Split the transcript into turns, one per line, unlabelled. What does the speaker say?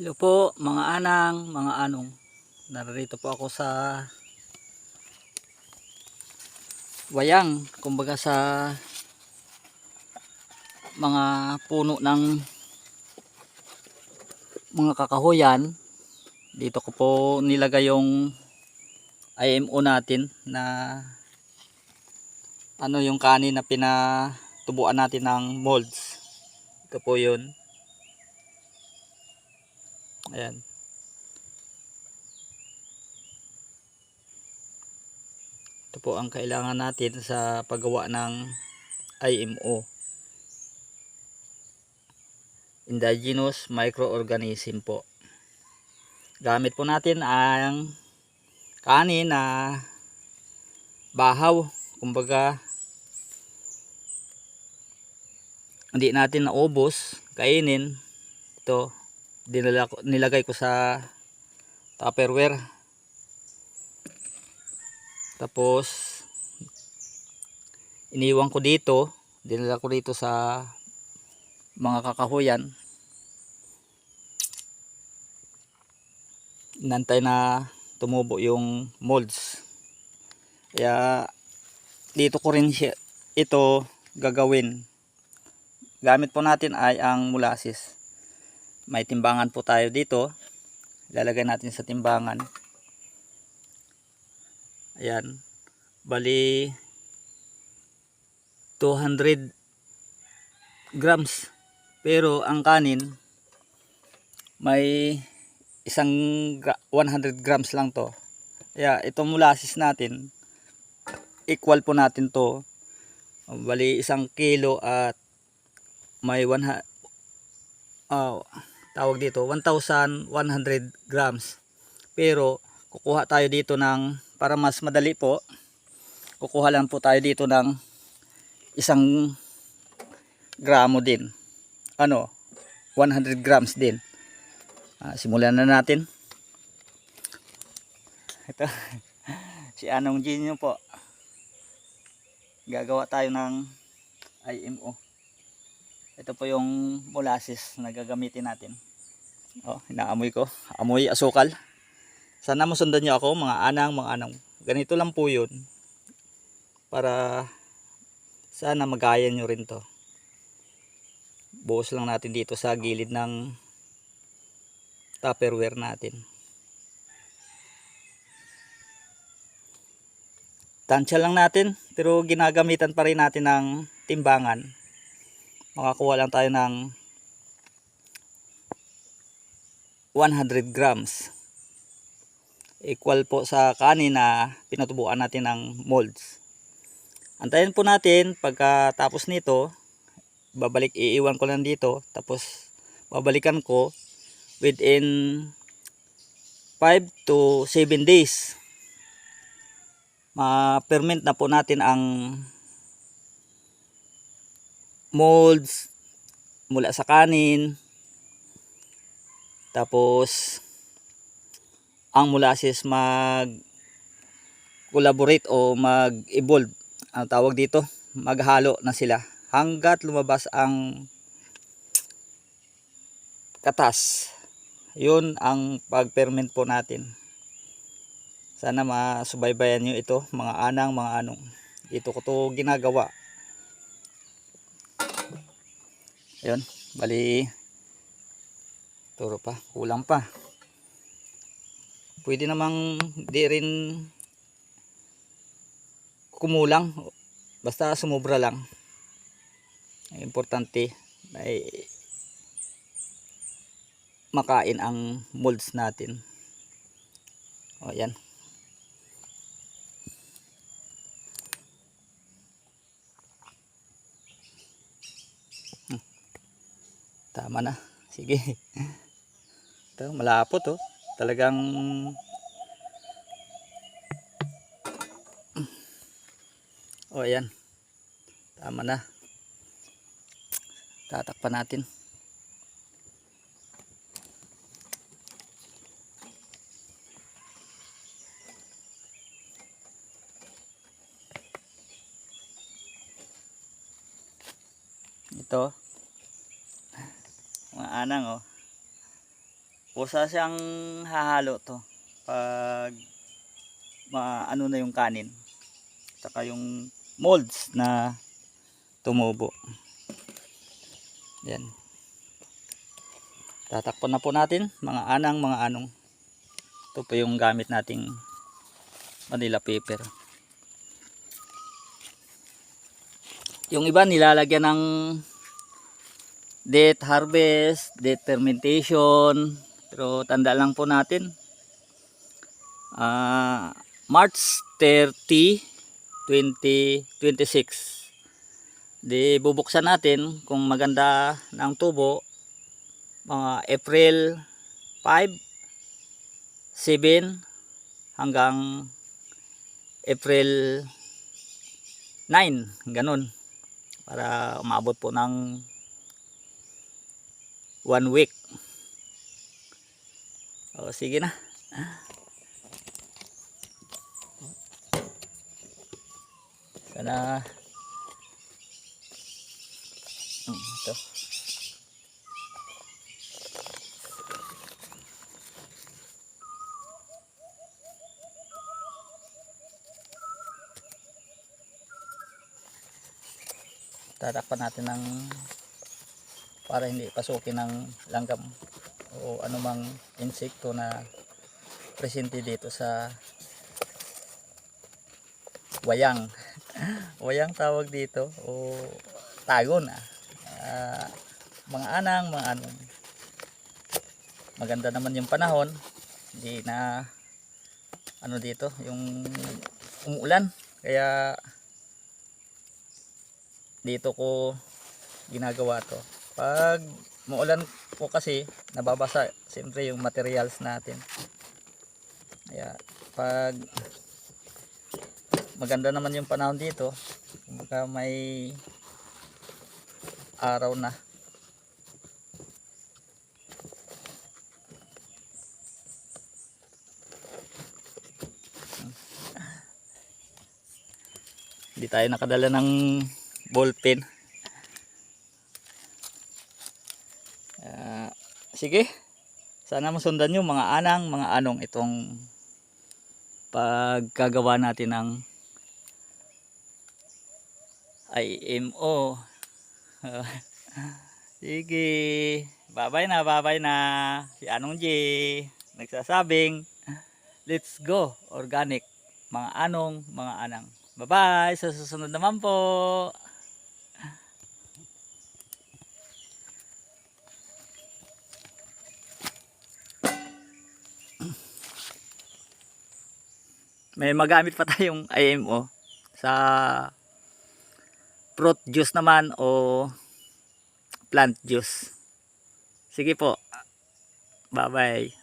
Hello po mga anang, mga anong. Narito po ako sa wayang, kumbaga sa mga puno ng mga kakahuyan. Dito ko po nilagay yung IMO natin na yung kanin na pinatubuan natin ng molds. Ito po yun. Ayan. Ito po ang kailangan natin sa paggawa ng IMO. Indigenous microorganism po. Gamit po natin ang kanin na bahaw, kumbaga hindi natin naubos kainin. Ito nilagay ko sa Tupperware, tapos iniwan ko dito, dinala ko dito sa mga kakahuyan. Nantay na tumubo yung molds, kaya dito ko rin ito gagawin. Gamit po natin ay ang molasses. May timbangan po tayo dito, lalagay natin sa timbangan. Ayan, bali 200 grams, pero ang kanin may 100 grams lang to. Kaya itong molasses natin, equal po natin to, bali 1 kilo at may tawag dito 1,100 grams. Pero kukuha tayo dito ng, para mas madali po, kukuha lang po tayo dito ng 1 gramo din, 100 grams din. Simulan na natin. Ito si Anong Genio po, gagawa tayo ng IMO. Ito po yung molasses na gagamitin natin. Inaamoy ko, amoy asukal. Sana masundan nyo ako mga anang, mga anong. Ganito lang po yun, para sana magaya nyo rin to. Buhos lang natin dito sa gilid ng Tupperware natin. Tansya lang natin, pero ginagamitan pa rin natin ng timbangan. Makakuha lang tayo ng 100 grams. Equal po sa kanin na pinatubuan natin ng molds. Antayin po natin, pagkatapos nito, iiwan ko lang dito, tapos babalikan ko within 5 to 7 days. Ma-ferment na po natin ang molds mula sa kanin, tapos ang molasses mag-collaborate o mag-evolve, ang tawag dito, maghalo na sila hanggat lumabas ang katas. Yun ang pag-ferment po natin. Sana masubaybayan nyo ito mga anang, mga anong. Ito ko to ginagawa. Yun, bali turo pa, kulang pa. Pwede namang di rin kumulang, basta sumobra lang. Importante ay makain ang molds natin. Yan. Tama na. Sige. Ito, malapot oh. Talagang ayan. Tama na. Tatakpan natin. Ito. Mga anang oh. Kusa siyang hahalo to pag maano na yung kanin. Saka yung molds na tumubo. Yan. Tatakpan na po natin mga anang, mga anong. Ito po yung gamit nating Manila paper. Yung iba nilalagyan ng date harvest, date fermentation. Pero tanda lang po natin. March 30, 2026. Di bubuksan natin kung maganda ng tubo mga April 5, 7 hanggang April 9, ganun, para umabot po ng 1 week. O sige na. Sana ito. Tatakpan natin ng para hindi pasukin ng langgam o anumang insekto na presente dito sa wayang. Wayang tawag dito o tagon. Mga anang, mga anong. Maganda naman yung panahon. Hindi na ano dito, yung umuulan. Kaya dito ko ginagawa to. Pag muulan po kasi nababasa siyempre yung materials natin. Kaya pag maganda naman yung panahon dito, kumbaga may araw na, hindi tayo nakadala ng ballpen. Sige, sana masundan nyo mga anang, mga anong itong pagkagawa natin ng IMO. Sige, babay na si Anong J nagsasabing let's go organic, mga anong, mga anang. Bye bye, sa susunod naman po. May magamit pa tayong IMO sa fruit juice naman o plant juice. Sige po, bye bye.